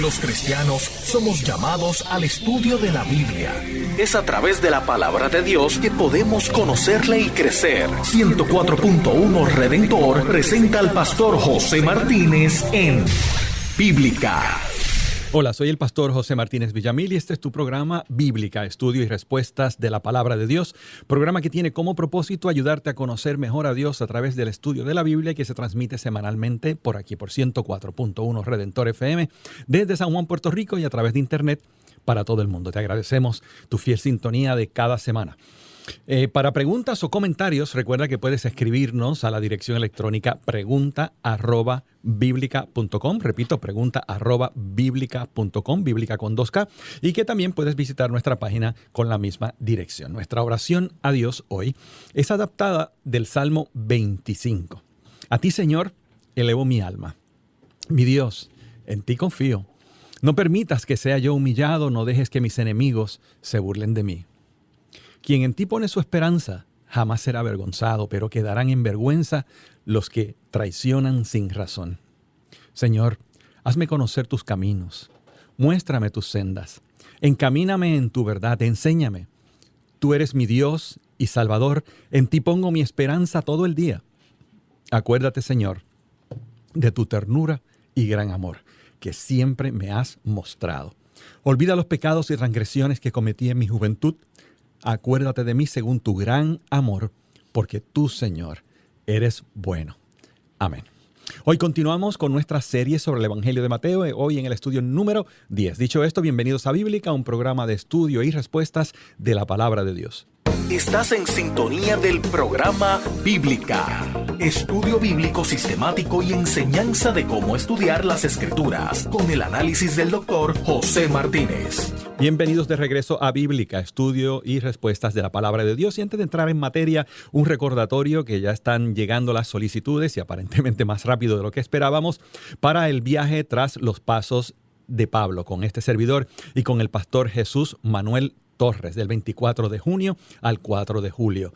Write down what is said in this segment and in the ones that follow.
Los cristianos somos llamados al estudio de la Biblia. Es a través de la palabra de Dios que podemos conocerle y crecer. 104.1 Redentor presenta al pastor José Martínez en Bíblica. Hola, soy el pastor José Martínez Villamil y este es tu programa Bíblica, Estudio y Respuestas de la Palabra de Dios, programa que tiene como propósito ayudarte a conocer mejor a Dios a través del estudio de la Biblia, que se transmite semanalmente por aquí por 104.1 Redentor FM desde San Juan, Puerto Rico, y a través de internet para todo el mundo. Te agradecemos tu fiel sintonía de cada semana. Para preguntas o comentarios, recuerda que puedes escribirnos a la dirección electrónica pregunta@biblica.com. Repito, pregunta@biblica.com, Bíblica con 2K, y que también puedes visitar nuestra página con la misma dirección. Nuestra oración a Dios hoy es adaptada del Salmo 25. A ti, Señor, elevo mi alma. Mi Dios, en ti confío. No permitas que sea yo humillado, no dejes que mis enemigos se burlen de mí. Quien en ti pone su esperanza jamás será avergonzado, pero quedarán en vergüenza los que traicionan sin razón. Señor, hazme conocer tus caminos, muéstrame tus sendas, encamíname en tu verdad, enséñame. Tú eres mi Dios y Salvador, en ti pongo mi esperanza todo el día. Acuérdate, Señor, de tu ternura y gran amor, que siempre me has mostrado. Olvida los pecados y transgresiones que cometí en mi juventud. Acuérdate de mí según tu gran amor, porque tú, Señor, eres bueno. Amén. Hoy continuamos con nuestra serie sobre el Evangelio de Mateo, hoy en el estudio número 10. Dicho esto, bienvenidos a Bíblica, un programa de estudio y respuestas de la Palabra de Dios. Estás en sintonía del programa Bíblica, estudio bíblico sistemático y enseñanza de cómo estudiar las Escrituras, con el análisis del doctor José Martínez. Bienvenidos de regreso a Bíblica, estudio y respuestas de la Palabra de Dios. Y antes de entrar en materia, un recordatorio que ya están llegando las solicitudes, y aparentemente más rápido de lo que esperábamos, para el viaje tras los pasos de Pablo, con este servidor y con el pastor Jesús Manuel Torres, del 24 de junio al 4 de julio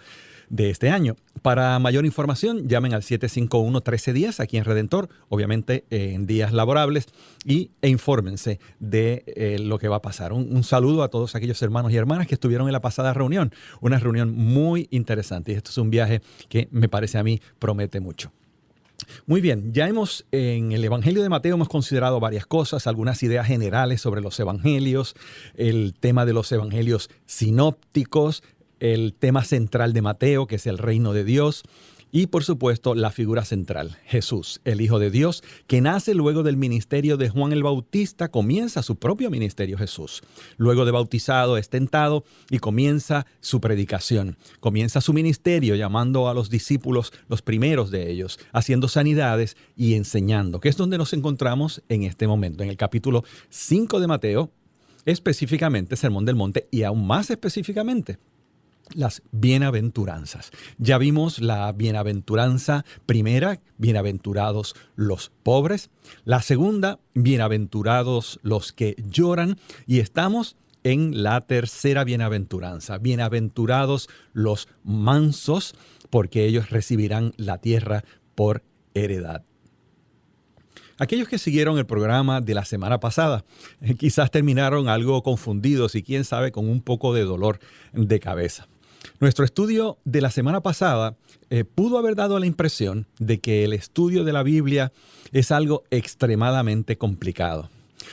de este año. Para mayor información, llamen al 751-1310 aquí en Redentor, obviamente en días laborables, e infórmense de lo que va a pasar. Un saludo a todos aquellos hermanos y hermanas que estuvieron en la pasada reunión, una reunión muy interesante, y esto es un viaje que me parece a mí promete mucho. Muy bien, ya en el Evangelio de Mateo hemos considerado varias cosas, algunas ideas generales sobre los evangelios, el tema de los evangelios sinópticos, el tema central de Mateo, que es el reino de Dios, y por supuesto la figura central, Jesús, el Hijo de Dios, que nace luego del ministerio de Juan el Bautista, comienza su propio ministerio Jesús. Luego de bautizado es tentado y comienza su predicación. Comienza su ministerio llamando a los discípulos, los primeros de ellos, haciendo sanidades y enseñando, que es donde nos encontramos en este momento, en el capítulo 5 de Mateo, específicamente Sermón del Monte, y aún más específicamente las bienaventuranzas. Ya vimos la bienaventuranza primera, bienaventurados los pobres. La segunda, bienaventurados los que lloran. Y estamos en la tercera bienaventuranza, bienaventurados los mansos, porque ellos recibirán la tierra por heredad. Aquellos que siguieron el programa de la semana pasada quizás terminaron algo confundidos y quién sabe con un poco de dolor de cabeza. Nuestro estudio de la semana pasada pudo haber dado la impresión de que el estudio de la Biblia es algo extremadamente complicado.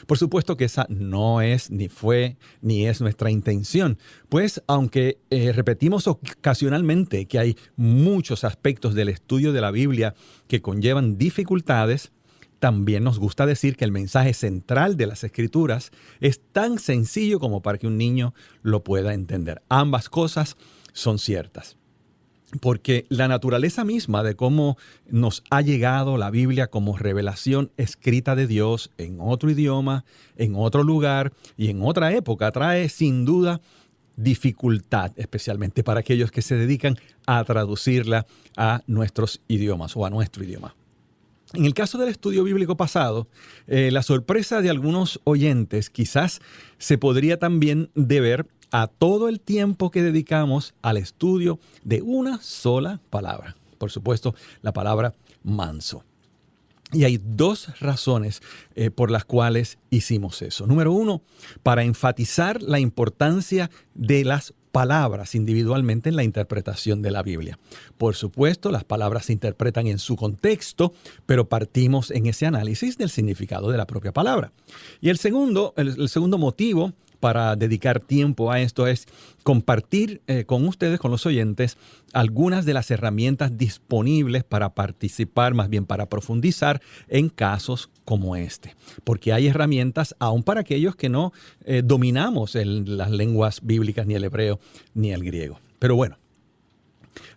Por supuesto que esa no es, ni fue, ni es nuestra intención, pues aunque repetimos ocasionalmente que hay muchos aspectos del estudio de la Biblia que conllevan dificultades, también nos gusta decir que el mensaje central de las Escrituras es tan sencillo como para que un niño lo pueda entender. Ambas cosas son ciertas, porque la naturaleza misma de cómo nos ha llegado la Biblia como revelación escrita de Dios en otro idioma, en otro lugar y en otra época trae sin duda dificultad, especialmente para aquellos que se dedican a traducirla a nuestros idiomas o a nuestro idioma. En el caso del estudio bíblico pasado, la sorpresa de algunos oyentes quizás se podría también deber a todo el tiempo que dedicamos al estudio de una sola palabra. Por supuesto, la palabra manso. Y hay dos razones por las cuales hicimos eso. Número uno, para enfatizar la importancia de las palabras individualmente en la interpretación de la Biblia. Por supuesto, las palabras se interpretan en su contexto, pero partimos en ese análisis del significado de la propia palabra. Y el segundo motivo para dedicar tiempo a esto es compartir con ustedes, con los oyentes, algunas de las herramientas disponibles para participar, más bien para profundizar en casos como este. Porque hay herramientas aún para aquellos que no dominamos las lenguas bíblicas, ni el hebreo, ni el griego. Pero bueno,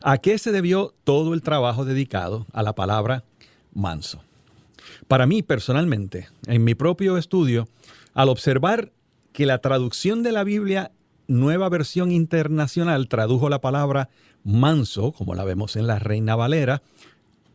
¿a qué se debió todo el trabajo dedicado a la palabra manso? Para mí, personalmente, en mi propio estudio, al observar que la traducción de la Biblia, Nueva Versión Internacional, tradujo la palabra manso, como la vemos en la Reina Valera,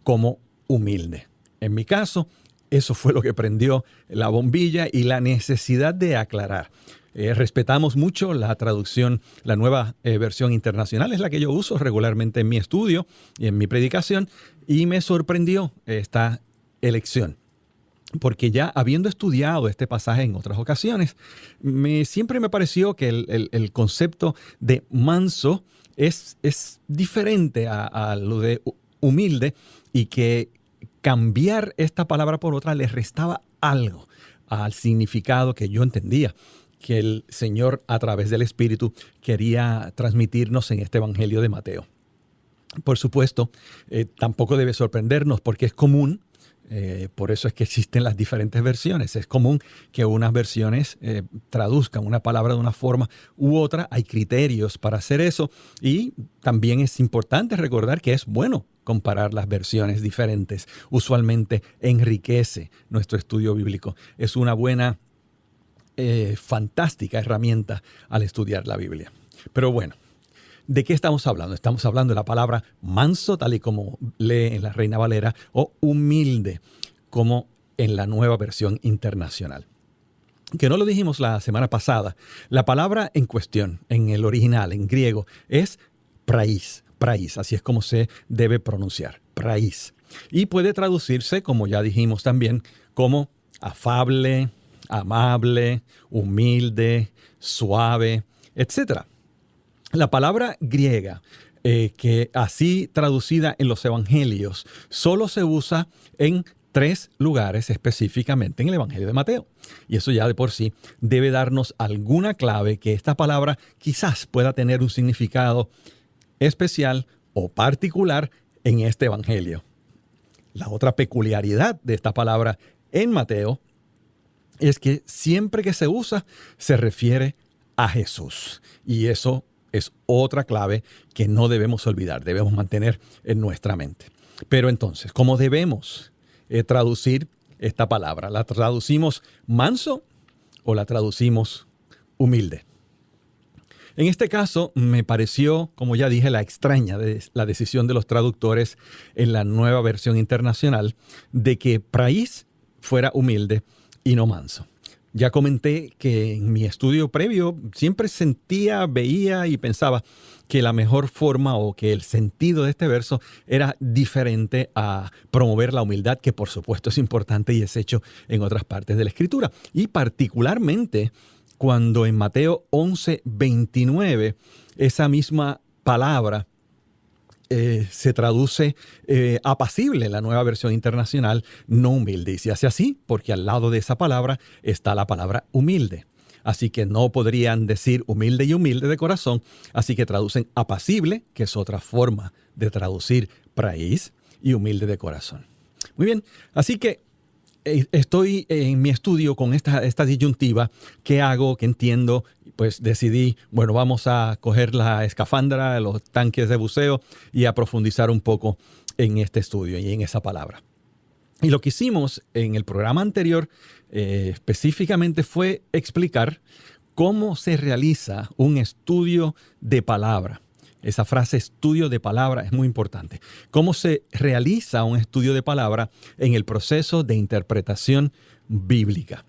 como humilde. En mi caso, eso fue lo que prendió la bombilla y la necesidad de aclarar. Respetamos mucho la traducción, la Nueva Versión Internacional, es la que yo uso regularmente en mi estudio y en mi predicación, y me sorprendió esta elección. Porque ya habiendo estudiado este pasaje en otras ocasiones, siempre me pareció que el concepto de manso es diferente a lo de humilde, y que cambiar esta palabra por otra le restaba algo al significado que yo entendía que el Señor, a través del Espíritu, quería transmitirnos en este Evangelio de Mateo. Por supuesto, tampoco debe sorprendernos porque es común. Por eso es que existen las diferentes versiones. Es común que unas versiones traduzcan una palabra de una forma u otra. Hay criterios para hacer eso, y también es importante recordar que es bueno comparar las versiones diferentes. Usualmente enriquece nuestro estudio bíblico. Es una buena, fantástica herramienta al estudiar la Biblia. Pero bueno, ¿de qué estamos hablando? Estamos hablando de la palabra manso, tal y como lee en la Reina Valera, o humilde, como en la Nueva Versión Internacional. Que no lo dijimos la semana pasada. La palabra en cuestión, en el original, en griego, es praís. Praís, así es como se debe pronunciar, praís. Y puede traducirse, como ya dijimos también, como afable, amable, humilde, suave, etc. La palabra griega, que así traducida en los evangelios, solo se usa en 3 lugares específicamente en el Evangelio de Mateo. Y eso ya de por sí debe darnos alguna clave que esta palabra quizás pueda tener un significado especial o particular en este Evangelio. La otra peculiaridad de esta palabra en Mateo es que siempre que se usa se refiere a Jesús. Y eso es otra clave que no debemos olvidar, debemos mantener en nuestra mente. Pero entonces, ¿cómo debemos traducir esta palabra? ¿La traducimos manso o la traducimos humilde? En este caso, me pareció, como ya dije, la extraña la decisión de los traductores en la Nueva Versión Internacional de que praís fuera humilde y no manso. Ya comenté que en mi estudio previo siempre sentía, veía y pensaba que la mejor forma o que el sentido de este verso era diferente a promover la humildad, que por supuesto es importante y es hecho en otras partes de la Escritura. Y particularmente cuando en Mateo 11:29 esa misma palabra se traduce apacible en la Nueva Versión Internacional, no humilde. Y se hace así porque al lado de esa palabra está la palabra humilde. Así que no podrían decir humilde y humilde de corazón, así que traducen apacible, que es otra forma de traducir praís, y humilde de corazón. Muy bien, así que estoy en mi estudio con esta disyuntiva. ¿Qué hago? ¿Qué entiendo? Pues decidí, bueno, vamos a coger la escafandra, los tanques de buceo y a profundizar un poco en este estudio y en esa palabra. Y lo que hicimos en el programa anterior específicamente fue explicar cómo se realiza un estudio de palabra. Esa frase estudio de palabra es muy importante. ¿Cómo se realiza un estudio de palabra en el proceso de interpretación bíblica?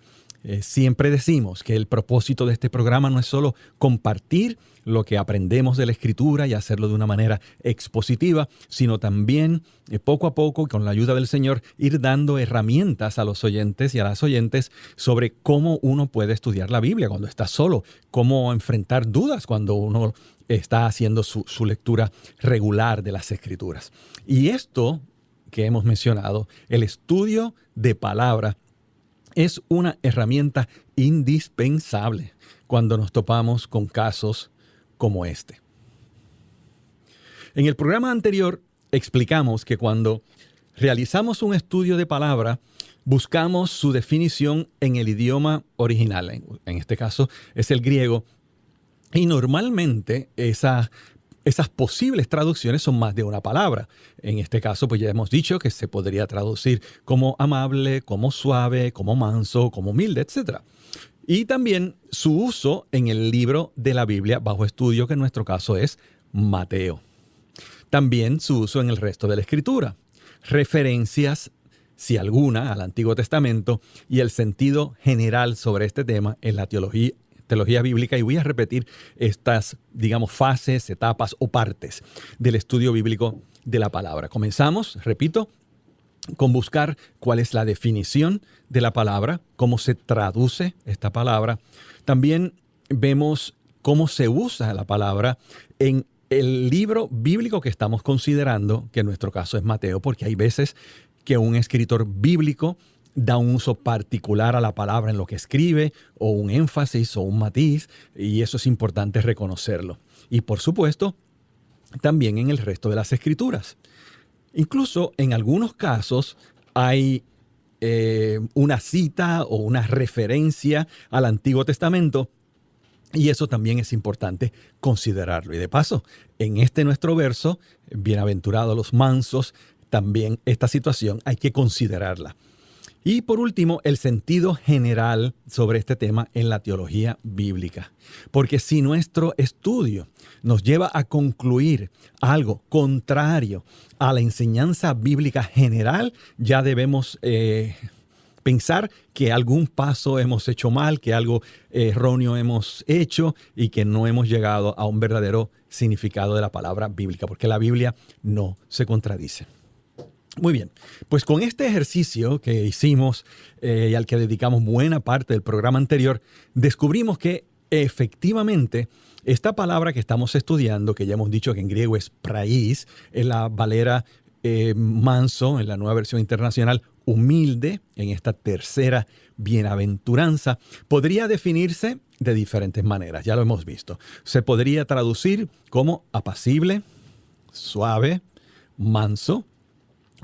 Siempre decimos que el propósito de este programa no es solo compartir lo que aprendemos de la Escritura y hacerlo de una manera expositiva, sino también poco a poco, con la ayuda del Señor, ir dando herramientas a los oyentes y a las oyentes sobre cómo uno puede estudiar la Biblia cuando está solo, cómo enfrentar dudas cuando uno está haciendo su lectura regular de las Escrituras. Y esto que hemos mencionado, el estudio de palabra, es una herramienta indispensable cuando nos topamos con casos como este. En el programa anterior explicamos que cuando realizamos un estudio de palabra, buscamos su definición en el idioma original. En este caso es el griego. Y normalmente esas posibles traducciones son más de una palabra. En este caso, pues ya hemos dicho que se podría traducir como amable, como suave, como manso, como humilde, etc. Y también su uso en el libro de la Biblia bajo estudio, que en nuestro caso es Mateo. También su uso en el resto de la Escritura. Referencias, si alguna, al Antiguo Testamento y el sentido general sobre este tema en la teología bíblica, y voy a repetir estas, digamos, fases, etapas o partes del estudio bíblico de la palabra. Comenzamos, repito, con buscar cuál es la definición de la palabra, cómo se traduce esta palabra. También vemos cómo se usa la palabra en el libro bíblico que estamos considerando, que en nuestro caso es Mateo, porque hay veces que un escritor bíblico da un uso particular a la palabra en lo que escribe, o un énfasis o un matiz, y eso es importante reconocerlo. Y por supuesto, también en el resto de las Escrituras. Incluso en algunos casos hay una cita o una referencia al Antiguo Testamento, y eso también es importante considerarlo. Y de paso, en este nuestro verso, bienaventurados los mansos, también esta situación hay que considerarla. Y por último, el sentido general sobre este tema en la teología bíblica. Porque si nuestro estudio nos lleva a concluir algo contrario a la enseñanza bíblica general, ya debemos pensar que algún paso hemos hecho mal, que algo erróneo hemos hecho y que no hemos llegado a un verdadero significado de la palabra bíblica, porque la Biblia no se contradice. Muy bien, pues con este ejercicio que hicimos y al que dedicamos buena parte del programa anterior, descubrimos que efectivamente esta palabra que estamos estudiando, que ya hemos dicho que en griego es praís, en la Valera manso, en la Nueva Versión Internacional, humilde, en esta tercera bienaventuranza, podría definirse de diferentes maneras, ya lo hemos visto. Se podría traducir como apacible, suave, manso,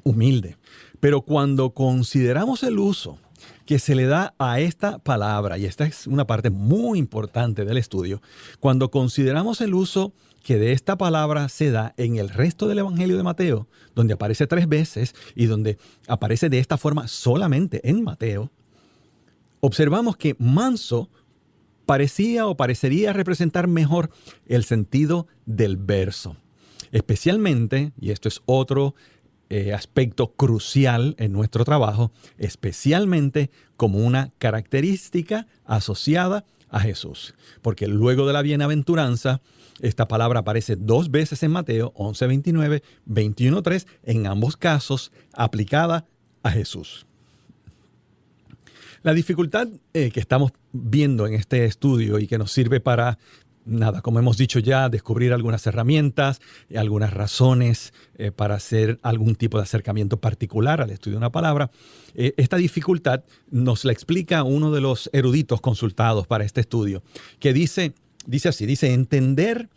humilde. Pero cuando consideramos el uso que se le da a esta palabra, y esta es una parte muy importante del estudio, cuando consideramos el uso que de esta palabra se da en el resto del Evangelio de Mateo, donde aparece 3 veces y donde aparece de esta forma solamente en Mateo, observamos que manso parecía o parecería representar mejor el sentido del verso. Especialmente, y esto es otro aspecto crucial en nuestro trabajo, especialmente como una característica asociada a Jesús. Porque luego de la bienaventuranza, esta palabra aparece 2 veces en Mateo 11:29, 21:3, en ambos casos aplicada a Jesús. La dificultad que estamos viendo en este estudio y que nos sirve para como hemos dicho ya, descubrir algunas herramientas, algunas razones para hacer algún tipo de acercamiento particular al estudio de una palabra. Esta dificultad nos la explica uno de los eruditos consultados para este estudio, que dice así, entender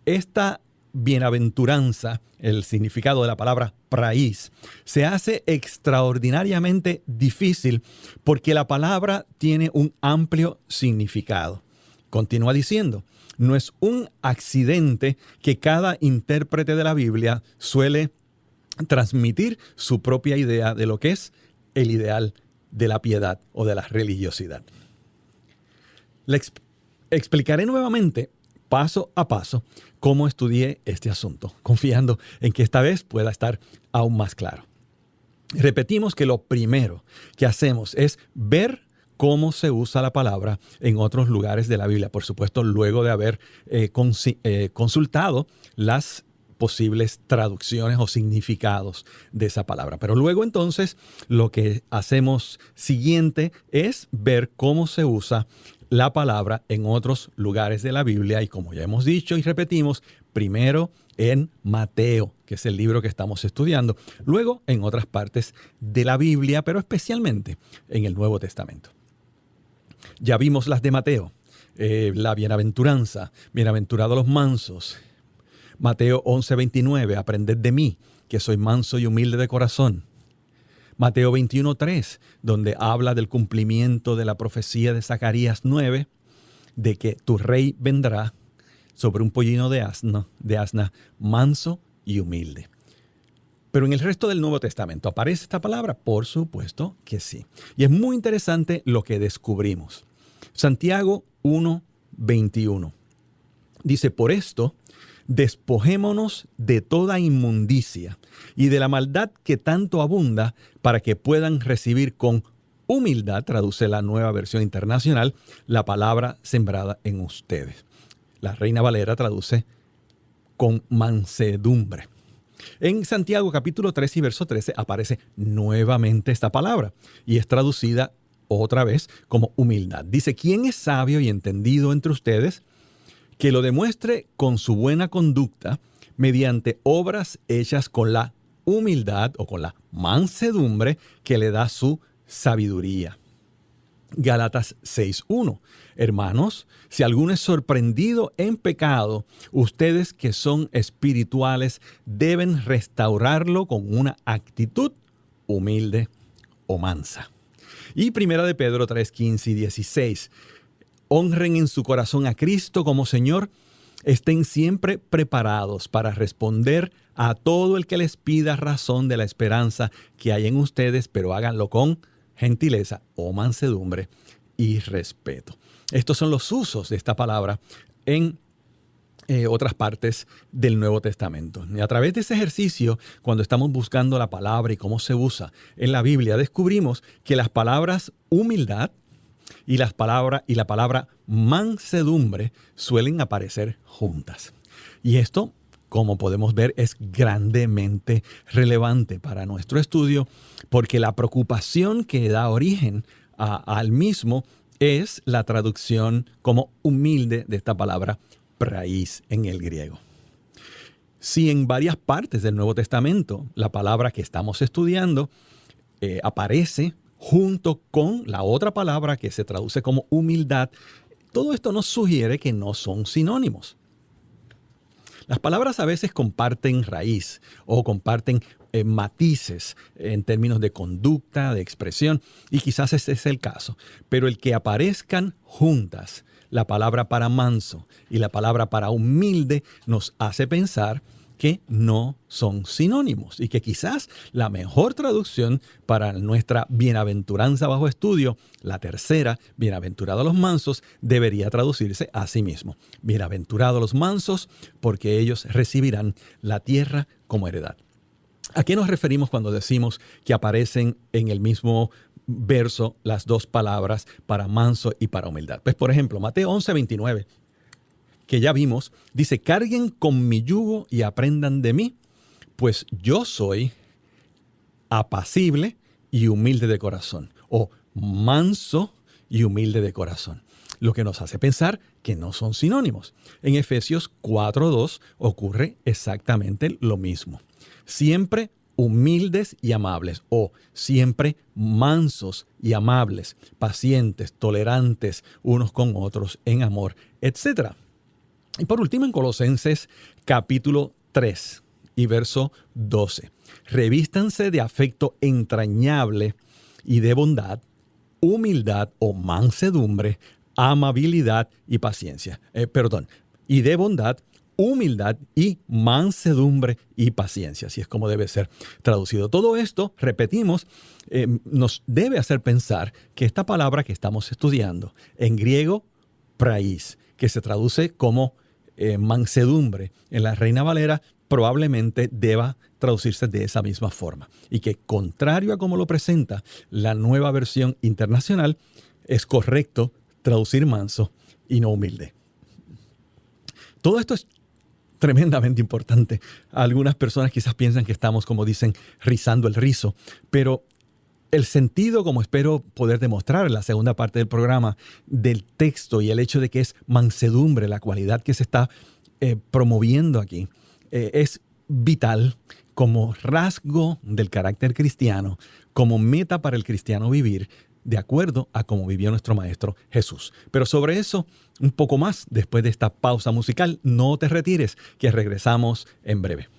esta bienaventuranza, el significado de la palabra praís, se hace extraordinariamente difícil porque la palabra tiene un amplio significado. Continúa diciendo, no es un accidente que cada intérprete de la Biblia suele transmitir su propia idea de lo que es el ideal de la piedad o de la religiosidad. Explicaré nuevamente, paso a paso, cómo estudié este asunto, confiando en que esta vez pueda estar aún más claro. Repetimos que lo primero que hacemos es ver cómo se usa la palabra en otros lugares de la Biblia. Por supuesto, luego de haber consultado las posibles traducciones o significados de esa palabra. Pero luego entonces lo que hacemos siguiente es ver cómo se usa la palabra en otros lugares de la Biblia y, como ya hemos dicho y repetimos, primero en Mateo, que es el libro que estamos estudiando, luego en otras partes de la Biblia, pero especialmente en el Nuevo Testamento. Ya vimos las de Mateo, la bienaventuranza, bienaventurados los mansos. Mateo 11:29, aprended de mí, que soy manso y humilde de corazón. Mateo 21:3, donde habla del cumplimiento de la profecía de Zacarías 9, de que tu rey vendrá sobre un pollino de asna, manso y humilde. Pero en el resto del Nuevo Testamento, ¿aparece esta palabra? Por supuesto que sí. Y es muy interesante lo que descubrimos. Santiago 1:21 dice, por esto, despojémonos de toda inmundicia y de la maldad que tanto abunda, para que puedan recibir con humildad, traduce la Nueva Versión Internacional, la palabra sembrada en ustedes. La Reina Valera traduce con mansedumbre. En Santiago capítulo 3 y verso 13 aparece nuevamente esta palabra y es traducida otra vez como humildad. Dice, ¿quién es sabio y entendido entre ustedes? Que lo demuestre con su buena conducta mediante obras hechas con la humildad o con la mansedumbre que le da su sabiduría. Gálatas 6:1. Hermanos, si alguno es sorprendido en pecado, ustedes que son espirituales deben restaurarlo con una actitud humilde o mansa. Y Primera de Pedro 3:15 y 16. Honren en su corazón a Cristo como Señor. Estén siempre preparados para responder a todo el que les pida razón de la esperanza que hay en ustedes, pero háganlo con gentileza o mansedumbre y respeto. Estos son los usos de esta palabra en otras partes del Nuevo Testamento. Y a través de ese ejercicio, cuando estamos buscando la palabra y cómo se usa en la Biblia, descubrimos que las palabras humildad y la palabra mansedumbre suelen aparecer juntas. Y esto, como podemos ver, es grandemente relevante para nuestro estudio, porque la preocupación que da origen al mismo es la traducción como humilde de esta palabra praís en el griego. Si en varias partes del Nuevo Testamento la palabra que estamos estudiando aparece junto con la otra palabra que se traduce como humildad, todo esto nos sugiere que no son sinónimos. Las palabras a veces comparten raíz o comparten matices en términos de conducta, de expresión, y quizás ese es el caso. Pero el que aparezcan juntas la palabra para manso y la palabra para humilde nos hace pensar que no son sinónimos y que quizás la mejor traducción para nuestra bienaventuranza bajo estudio, la tercera, bienaventurados los mansos, debería traducirse a sí mismo. Bienaventurados los mansos, porque ellos recibirán la tierra como heredad. ¿A qué nos referimos cuando decimos que aparecen en el mismo verso las dos palabras para manso y para humildad? Pues, por ejemplo, Mateo 11:29. Que ya vimos, dice, carguen con mi yugo y aprendan de mí, pues yo soy apacible y humilde de corazón, o manso y humilde de corazón, lo que nos hace pensar que no son sinónimos. En Efesios 4:2 ocurre exactamente lo mismo. Siempre humildes y amables, o siempre mansos y amables, pacientes, tolerantes unos con otros en amor, etc. Y por último, en Colosenses capítulo 3 y verso 12. Revístanse de afecto entrañable y de bondad, humildad o mansedumbre, amabilidad y paciencia. Y de bondad, humildad y mansedumbre y paciencia. Así es como debe ser traducido. Todo esto, repetimos, nos debe hacer pensar que esta palabra que estamos estudiando, en griego, praís, que se traduce como mansedumbre en la Reina Valera, probablemente deba traducirse de esa misma forma. Y que, contrario a como lo presenta la Nueva Versión Internacional, es correcto traducir manso y no humilde. Todo esto es tremendamente importante. Algunas personas quizás piensan que estamos, como dicen, rizando el rizo, pero el sentido, como espero poder demostrar en la segunda parte del programa, del texto y el hecho de que es mansedumbre, la cualidad que se está promoviendo aquí, es vital como rasgo del carácter cristiano, como meta para el cristiano vivir, de acuerdo a cómo vivió nuestro Maestro Jesús. Pero sobre eso, un poco más después de esta pausa musical. No te retires, que regresamos en breve.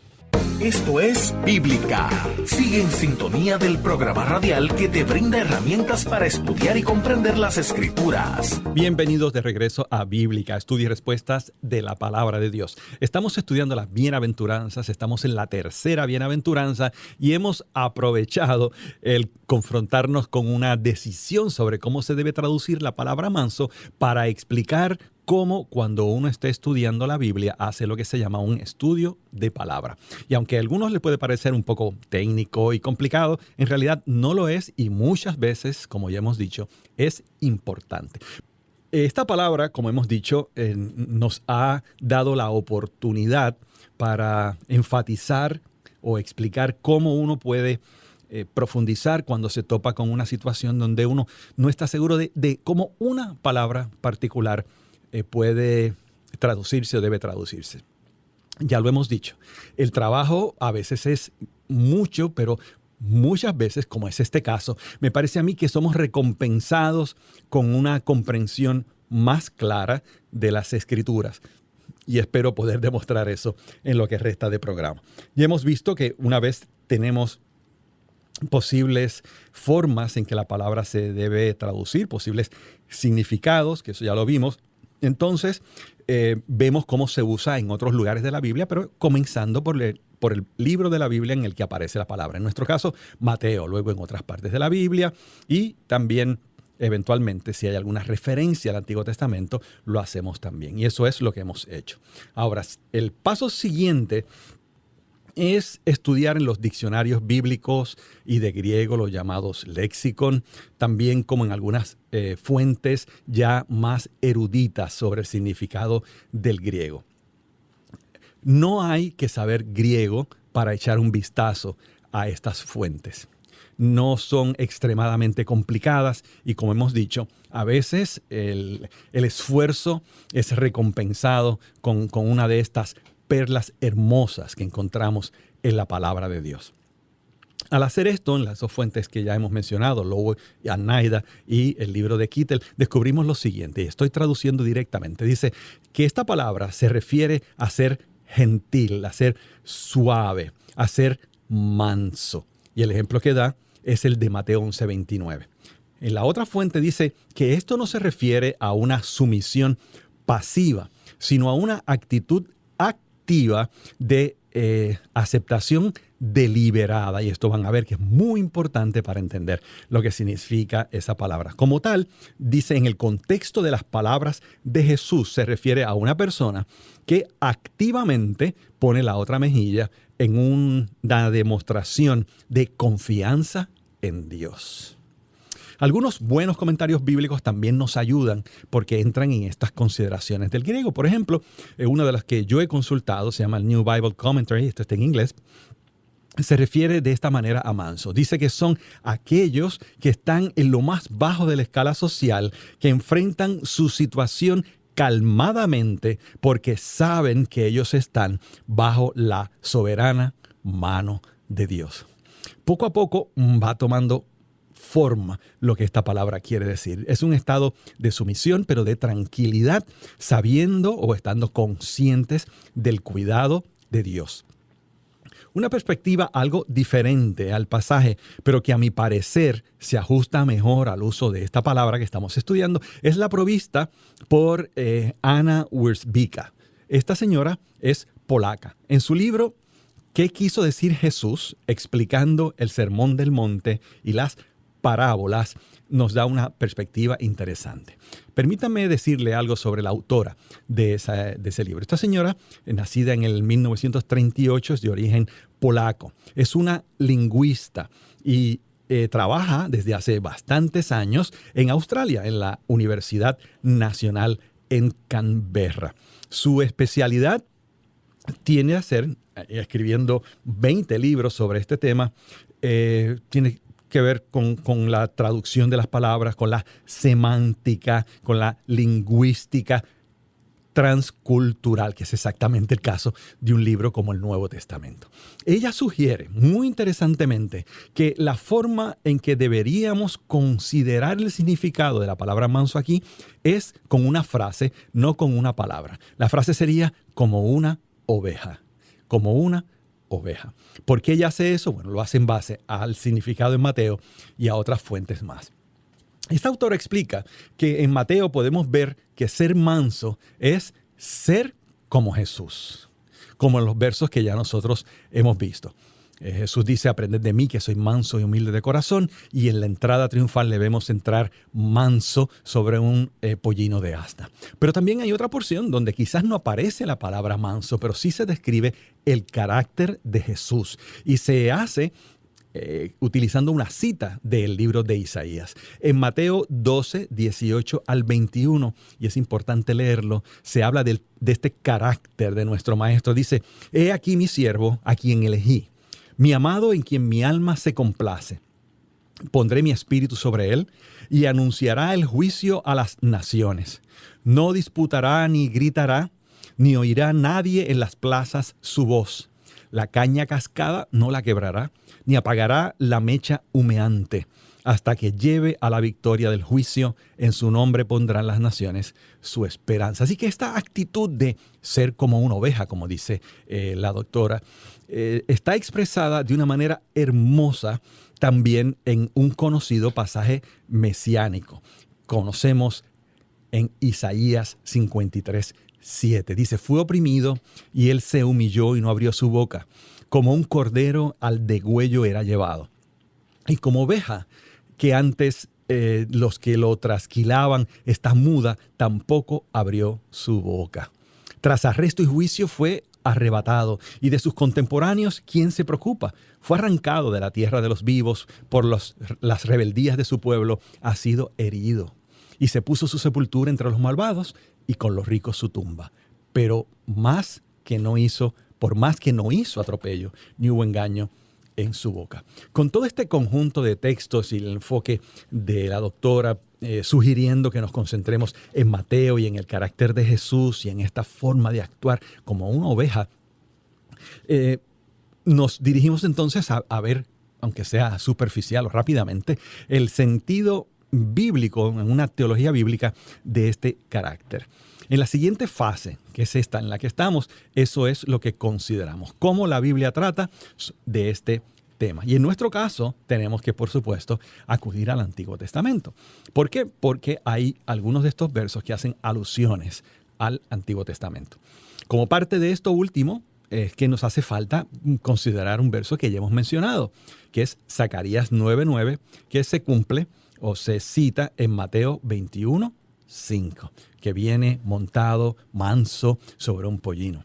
Esto es Bíblica. Sigue en sintonía del programa radial que te brinda herramientas para estudiar y comprender las Escrituras. Bienvenidos de regreso a Bíblica, estudio y respuestas de la Palabra de Dios. Estamos estudiando las bienaventuranzas, estamos en la tercera bienaventuranza y hemos aprovechado el confrontarnos con una decisión sobre cómo se debe traducir la palabra manso para explicar cómo cuando uno está estudiando la Biblia hace lo que se llama un estudio de palabra. Y aunque a algunos les puede parecer un poco técnico y complicado, en realidad no lo es y muchas veces, como ya hemos dicho, es importante. Esta palabra, como hemos dicho, nos ha dado la oportunidad para enfatizar o explicar cómo uno puede profundizar cuando se topa con una situación donde uno no está seguro de cómo una palabra particular puede traducirse o debe traducirse. Ya lo hemos dicho, el trabajo a veces es mucho, pero muchas veces, como es este caso, me parece a mí que somos recompensados con una comprensión más clara de las Escrituras. Y espero poder demostrar eso en lo que resta de programa. Ya hemos visto que una vez tenemos posibles formas en que la palabra se debe traducir, posibles significados, que eso ya lo vimos. Entonces, vemos cómo se usa en otros lugares de la Biblia, pero comenzando por el libro de la Biblia en el que aparece la palabra. En nuestro caso, Mateo, luego en otras partes de la Biblia y también, eventualmente, si hay alguna referencia al Antiguo Testamento, lo hacemos también. Y eso es lo que hemos hecho. Ahora, el paso siguiente es estudiar en los diccionarios bíblicos y de griego, los llamados lexicon, también como en algunas fuentes ya más eruditas sobre el significado del griego. No hay que saber griego para echar un vistazo a estas fuentes. No son extremadamente complicadas y, como hemos dicho, a veces el esfuerzo es recompensado con una de estas perlas hermosas que encontramos en la palabra de Dios. Al hacer esto, en las dos fuentes que ya hemos mencionado, Lowe y Anaida y el libro de Kittel, descubrimos lo siguiente, y estoy traduciendo directamente. Dice que esta palabra se refiere a ser gentil, a ser suave, a ser manso. Y el ejemplo que da es el de Mateo 11:29. En la otra fuente dice que esto no se refiere a una sumisión pasiva, sino a una actitud activa de aceptación deliberada. Y esto van a ver que es muy importante para entender lo que significa esa palabra. Como tal, dice en el contexto de las palabras de Jesús, se refiere a una persona que activamente pone la otra mejilla en una demostración de confianza en Dios. Algunos buenos comentarios bíblicos también nos ayudan porque entran en estas consideraciones del griego. Por ejemplo, una de las que yo he consultado se llama el New Bible Commentary, esto está en inglés, se refiere de esta manera a manso. Dice que son aquellos que están en lo más bajo de la escala social, que enfrentan su situación calmadamente porque saben que ellos están bajo la soberana mano de Dios. Poco a poco va tomando forma lo que esta palabra quiere decir. Es un estado de sumisión, pero de tranquilidad, sabiendo o estando conscientes del cuidado de Dios. Una perspectiva algo diferente al pasaje, pero que a mi parecer se ajusta mejor al uso de esta palabra que estamos estudiando, es la provista por Anna Wierzbicka. Esta señora es polaca. En su libro ¿Qué quiso decir Jesús?, explicando el Sermón del Monte y las parábolas, nos da una perspectiva interesante. Permítame decirle algo sobre la autora de ese libro. Esta señora, nacida en el 1938, es de origen polaco. Es una lingüista y trabaja desde hace bastantes años en Australia, en la Universidad Nacional en Canberra. Su especialidad tiene a ser, escribiendo 20 libros sobre este tema, tiene que ver con la traducción de las palabras, con la semántica, con la lingüística transcultural, que es exactamente el caso de un libro como el Nuevo Testamento. Ella sugiere, muy interesantemente, que la forma en que deberíamos considerar el significado de la palabra manso aquí es con una frase, no con una palabra. La frase sería como una oveja, como una oveja. ¿Por qué ella hace eso? Bueno, lo hace en base al significado en Mateo y a otras fuentes más. Esta autora explica que en Mateo podemos ver que ser manso es ser como Jesús, como en los versos que ya nosotros hemos visto. Jesús dice, aprended de mí que soy manso y humilde de corazón, y en la entrada triunfal le vemos entrar manso sobre un pollino de asna. Pero también hay otra porción donde quizás no aparece la palabra manso, pero sí se describe el carácter de Jesús y se hace utilizando una cita del libro de Isaías. En Mateo 12, 18 al 21, y es importante leerlo, se habla de este carácter de nuestro Maestro. Dice, he aquí mi siervo, a quien elegí, mi amado en quien mi alma se complace. Pondré mi espíritu sobre él y anunciará el juicio a las naciones. No disputará ni gritará, ni oirá nadie en las plazas su voz. La caña cascada no la quebrará, ni apagará la mecha humeante, hasta que lleve a la victoria del juicio. En su nombre pondrán las naciones su esperanza. Así que esta actitud de ser como una oveja, como dice la doctora, está expresada de una manera hermosa también en un conocido pasaje mesiánico. Conocemos en Isaías 53:7. Dice, fue oprimido y él se humilló y no abrió su boca. Como un cordero al degüello era llevado. Y como oveja que antes los que lo trasquilaban está muda, tampoco abrió su boca. Tras arresto y juicio fue arrebatado, y de sus contemporáneos, ¿quién se preocupa? Fue arrancado de la tierra de los vivos por las rebeldías de su pueblo, ha sido herido. Y se puso su sepultura entre los malvados y con los ricos su tumba. Pero por más que no hizo atropello, ni hubo engaño en su boca. Con todo este conjunto de textos y el enfoque de la doctora sugiriendo que nos concentremos en Mateo y en el carácter de Jesús y en esta forma de actuar como una oveja, nos dirigimos entonces a ver, aunque sea superficial o rápidamente, el sentido bíblico, en una teología bíblica de este carácter. En la siguiente fase, que es esta en la que estamos, eso es lo que consideramos, cómo la Biblia trata de este tema. Y en nuestro caso, tenemos que, por supuesto, acudir al Antiguo Testamento. ¿Por qué? Porque hay algunos de estos versos que hacen alusiones al Antiguo Testamento. Como parte de esto último, es que nos hace falta considerar un verso que ya hemos mencionado, que es Zacarías 9:9, que se cumple o se cita en Mateo 21:5, que viene montado, manso, sobre un pollino.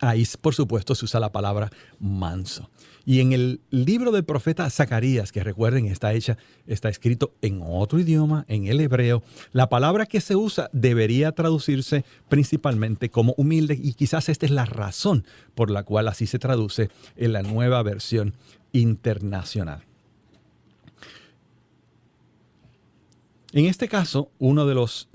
Ahí, por supuesto, se usa la palabra manso. Y en el libro del profeta Zacarías, que recuerden, está escrito en otro idioma, en el hebreo, la palabra que se usa debería traducirse principalmente como humilde, y quizás esta es la razón por la cual así se traduce en la Nueva Versión Internacional. En este caso, uno de los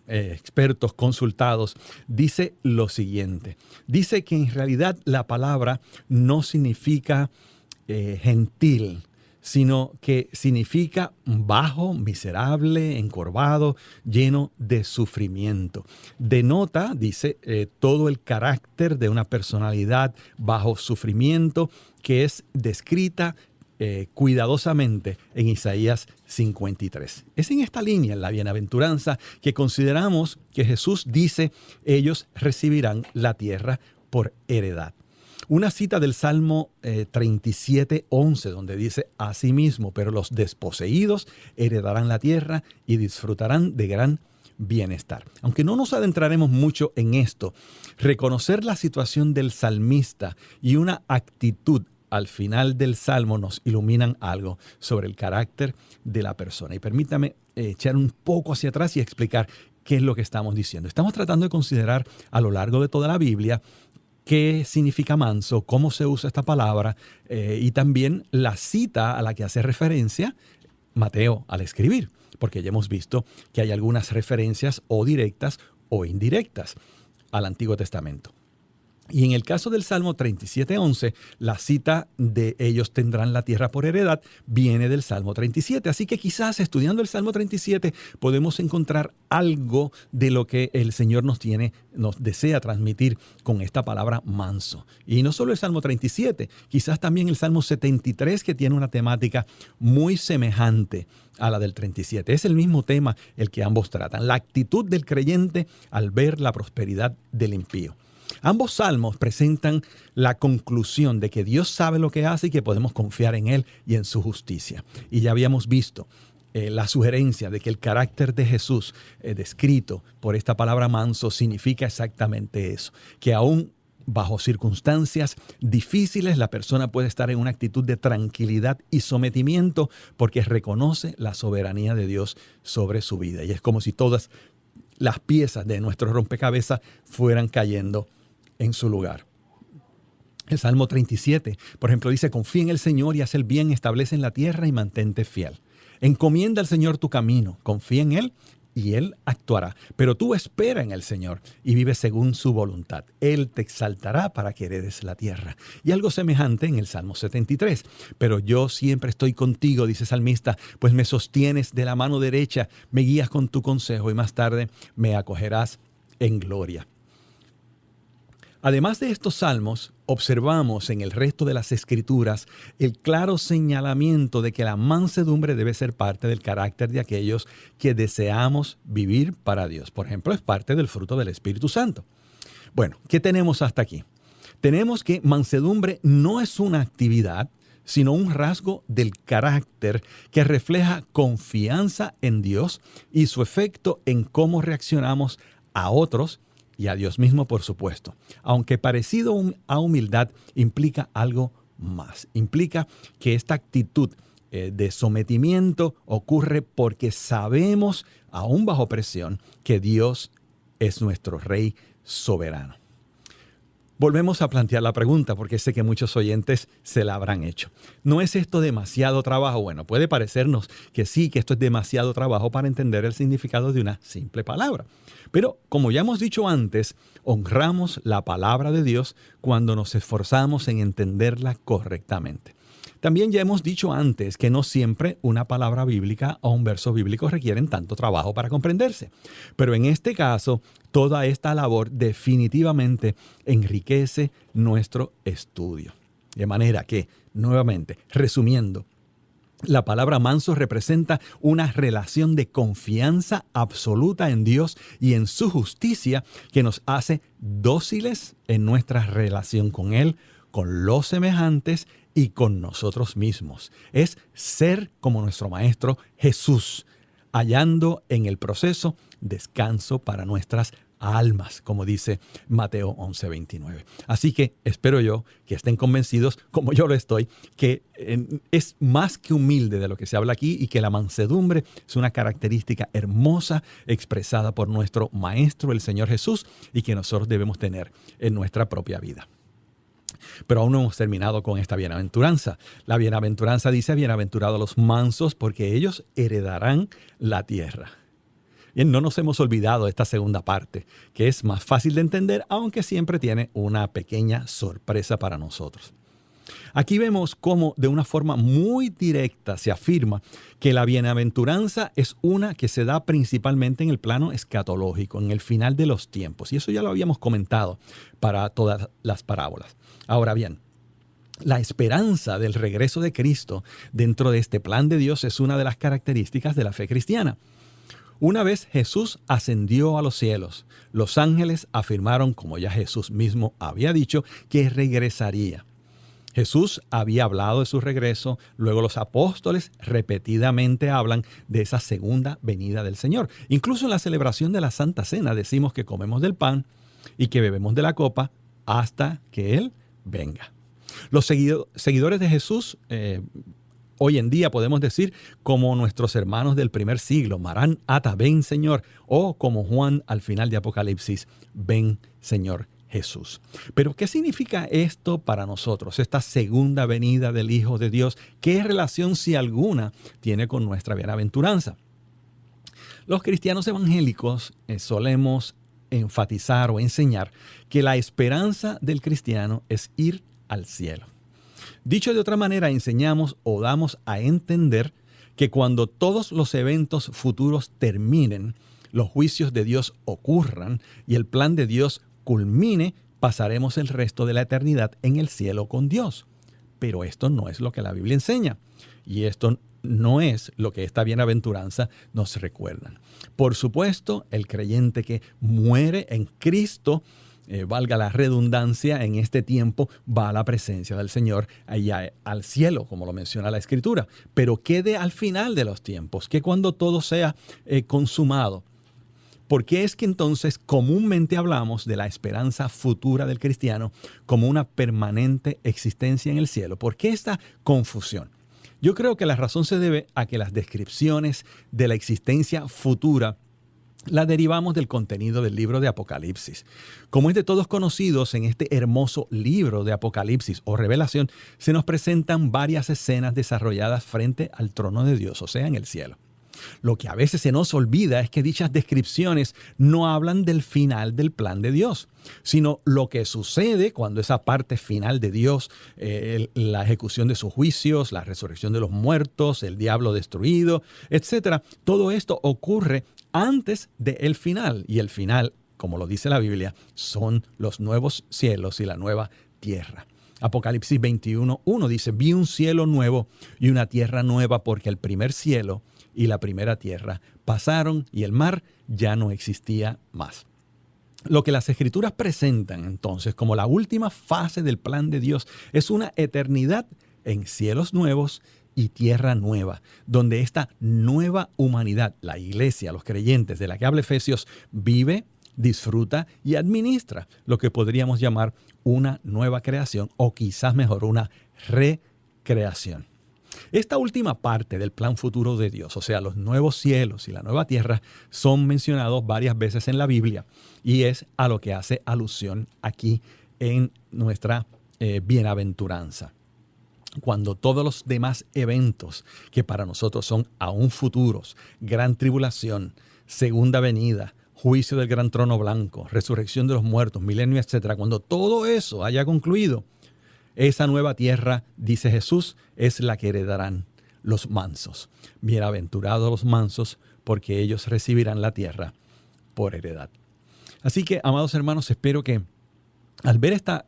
expertos consultados dice lo siguiente. Dice que en realidad la palabra no significa gentil, sino que significa bajo, miserable, encorvado, lleno de sufrimiento. Denota, dice, todo el carácter de una personalidad bajo sufrimiento que es descrita cuidadosamente en Isaías 53. Es en esta línea, en la bienaventuranza, que consideramos que Jesús dice, ellos recibirán la tierra por heredad. Una cita del Salmo 37:11, donde dice, asimismo, pero los desposeídos heredarán la tierra y disfrutarán de gran bienestar. Aunque no nos adentraremos mucho en esto, reconocer la situación del salmista y una actitud al final del Salmo nos iluminan algo sobre el carácter de la persona. Y permítame echar un poco hacia atrás y explicar qué es lo que estamos diciendo. Estamos tratando de considerar a lo largo de toda la Biblia qué significa manso, cómo se usa esta palabra y también la cita a la que hace referencia Mateo al escribir, porque ya hemos visto que hay algunas referencias o directas o indirectas al Antiguo Testamento. Y en el caso del Salmo 37:11, la cita de ellos tendrán la tierra por heredad viene del Salmo 37. Así que quizás estudiando el Salmo 37 podemos encontrar algo de lo que el Señor nos desea transmitir con esta palabra manso. Y no solo el Salmo 37, quizás también el Salmo 73, que tiene una temática muy semejante a la del 37. Es el mismo tema el que ambos tratan, la actitud del creyente al ver la prosperidad del impío. Ambos salmos presentan la conclusión de que Dios sabe lo que hace y que podemos confiar en Él y en su justicia. Y ya habíamos visto la sugerencia de que el carácter de Jesús, descrito por esta palabra manso, significa exactamente eso, que aún bajo circunstancias difíciles la persona puede estar en una actitud de tranquilidad y sometimiento porque reconoce la soberanía de Dios sobre su vida. Y es como si todas las piezas de nuestro rompecabezas fueran cayendo en su lugar. El Salmo 37, por ejemplo, dice: confía en el Señor y haz el bien, establece en la tierra y mantente fiel. Encomienda al Señor tu camino, confía en Él y Él actuará. Pero tú espera en el Señor y vive según su voluntad. Él te exaltará para que heredes la tierra. Y algo semejante en el Salmo 73. Pero yo siempre estoy contigo, dice el salmista, pues me sostienes de la mano derecha, me guías con tu consejo y más tarde me acogerás en gloria. Además de estos salmos, observamos en el resto de las Escrituras el claro señalamiento de que la mansedumbre debe ser parte del carácter de aquellos que deseamos vivir para Dios. Por ejemplo, es parte del fruto del Espíritu Santo. Bueno, ¿qué tenemos hasta aquí? Tenemos que mansedumbre no es una actividad, sino un rasgo del carácter que refleja confianza en Dios y su efecto en cómo reaccionamos a otros y a Dios mismo, por supuesto. Aunque parecido a humildad, implica algo más. Implica que esta actitud de sometimiento ocurre porque sabemos, aún bajo presión, que Dios es nuestro Rey soberano. Volvemos a plantear la pregunta, porque sé que muchos oyentes se la habrán hecho. ¿No es esto demasiado trabajo? Bueno, puede parecernos que sí, que esto es demasiado trabajo para entender el significado de una simple palabra. Pero, como ya hemos dicho antes, honramos la palabra de Dios cuando nos esforzamos en entenderla correctamente. También ya hemos dicho antes que no siempre una palabra bíblica o un verso bíblico requieren tanto trabajo para comprenderse. Pero en este caso, toda esta labor definitivamente enriquece nuestro estudio. De manera que, nuevamente, resumiendo, la palabra manso representa una relación de confianza absoluta en Dios y en su justicia que nos hace dóciles en nuestra relación con Él, con los semejantes y con nosotros mismos. Es ser como nuestro Maestro Jesús, hallando en el proceso descanso para nuestras almas, como dice Mateo 11:29. Así que espero yo que estén convencidos, como yo lo estoy, que es más que humilde de lo que se habla aquí y que la mansedumbre es una característica hermosa expresada por nuestro Maestro, el Señor Jesús, y que nosotros debemos tener en nuestra propia vida. Pero aún no hemos terminado con esta bienaventuranza. La bienaventuranza dice: bienaventurados los mansos, porque ellos heredarán la tierra. Bien, no nos hemos olvidado de esta segunda parte, que es más fácil de entender, aunque siempre tiene una pequeña sorpresa para nosotros. Aquí vemos cómo de una forma muy directa se afirma que la bienaventuranza es una que se da principalmente en el plano escatológico, en el final de los tiempos. Y eso ya lo habíamos comentado para todas las parábolas. Ahora bien, la esperanza del regreso de Cristo dentro de este plan de Dios es una de las características de la fe cristiana. Una vez Jesús ascendió a los cielos, los ángeles afirmaron, como ya Jesús mismo había dicho, que regresaría. Jesús había hablado de su regreso, luego los apóstoles repetidamente hablan de esa segunda venida del Señor. Incluso en la celebración de la Santa Cena decimos que comemos del pan y que bebemos de la copa hasta que Él venga. Los seguidores de Jesús, hoy en día podemos decir como nuestros hermanos del primer siglo, Marán Ata, ven Señor, o como Juan al final de Apocalipsis, ven Señor Jesús. Pero ¿qué significa esto para nosotros, esta segunda venida del Hijo de Dios? ¿Qué relación, si alguna, tiene con nuestra bienaventuranza? Los cristianos evangélicos solemos enfatizar o enseñar que la esperanza del cristiano es ir al cielo. Dicho de otra manera, enseñamos o damos a entender que cuando todos los eventos futuros terminen, los juicios de Dios ocurran y el plan de Dios culmine, pasaremos el resto de la eternidad en el cielo con Dios. Pero esto no es lo que la Biblia enseña. Y esto no es lo que esta bienaventuranza nos recuerda. Por supuesto, el creyente que muere en Cristo, valga la redundancia, en este tiempo va a la presencia del Señor, allá al cielo, como lo menciona la Escritura. Pero quede al final de los tiempos, que cuando todo sea consumado. ¿Por qué es que entonces comúnmente hablamos de la esperanza futura del cristiano como una permanente existencia en el cielo? ¿Por qué esta confusión? Yo creo que la razón se debe a que las descripciones de la existencia futura la derivamos del contenido del libro de Apocalipsis. Como es de todos conocidos, en este hermoso libro de Apocalipsis o Revelación se nos presentan varias escenas desarrolladas frente al trono de Dios, o sea, en el cielo. Lo que a veces se nos olvida es que dichas descripciones no hablan del final del plan de Dios, sino lo que sucede cuando esa parte final de Dios, la ejecución de sus juicios, la resurrección de los muertos, el diablo destruido, etc. Todo esto ocurre antes del final. Y el final, como lo dice la Biblia, son los nuevos cielos y la nueva tierra. Apocalipsis 21:1 dice, vi un cielo nuevo y una tierra nueva, porque el primer cielo y la primera tierra pasaron y el mar ya no existía más. Lo que las Escrituras presentan entonces como la última fase del plan de Dios es una eternidad en cielos nuevos y tierra nueva, donde esta nueva humanidad, la iglesia, los creyentes de la que habla Efesios, vive, disfruta y administra lo que podríamos llamar una nueva creación o quizás mejor una recreación. Esta última parte del plan futuro de Dios, o sea, los nuevos cielos y la nueva tierra, son mencionados varias veces en la Biblia y es a lo que hace alusión aquí en nuestra bienaventuranza. Cuando todos los demás eventos que para nosotros son aún futuros, gran tribulación, segunda venida, juicio del gran trono blanco, resurrección de los muertos, milenio, etc., cuando todo eso haya concluido, esa nueva tierra, dice Jesús, es la que heredarán los mansos. Bienaventurados los mansos, porque ellos recibirán la tierra por heredad. Así que, amados hermanos, espero que al ver esta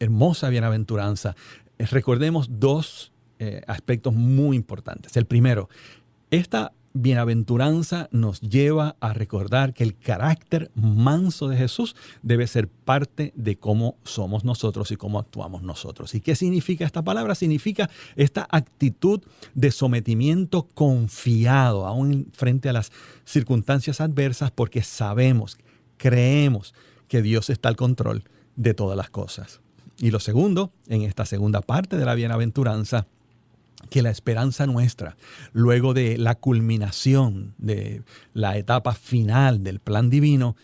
hermosa bienaventuranza, recordemos dos aspectos muy importantes. El primero, esta bienaventuranza nos lleva a recordar que el carácter manso de Jesús debe ser parte de cómo somos nosotros y cómo actuamos nosotros. ¿Y qué significa esta palabra? Significa esta actitud de sometimiento confiado, aún frente a las circunstancias adversas, porque sabemos, creemos que Dios está al control de todas las cosas. Y lo segundo, en esta segunda parte de la bienaventuranza, que la esperanza nuestra, luego de la culminación de la etapa final del plan divino,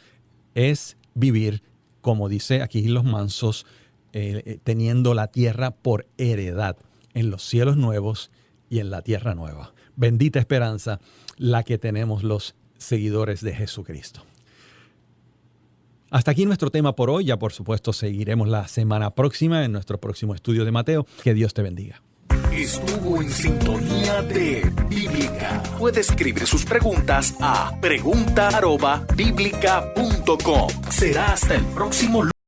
es vivir, como dice aquí los mansos, teniendo la tierra por heredad en los cielos nuevos y en la tierra nueva. Bendita esperanza la que tenemos los seguidores de Jesucristo. Hasta aquí nuestro tema por hoy. Ya por supuesto seguiremos la semana próxima en nuestro próximo estudio de Mateo. Que Dios te bendiga. Estuvo en sintonía de Bíblica. Puede escribir sus preguntas a pregunta@biblica.com. Será hasta el próximo lunes.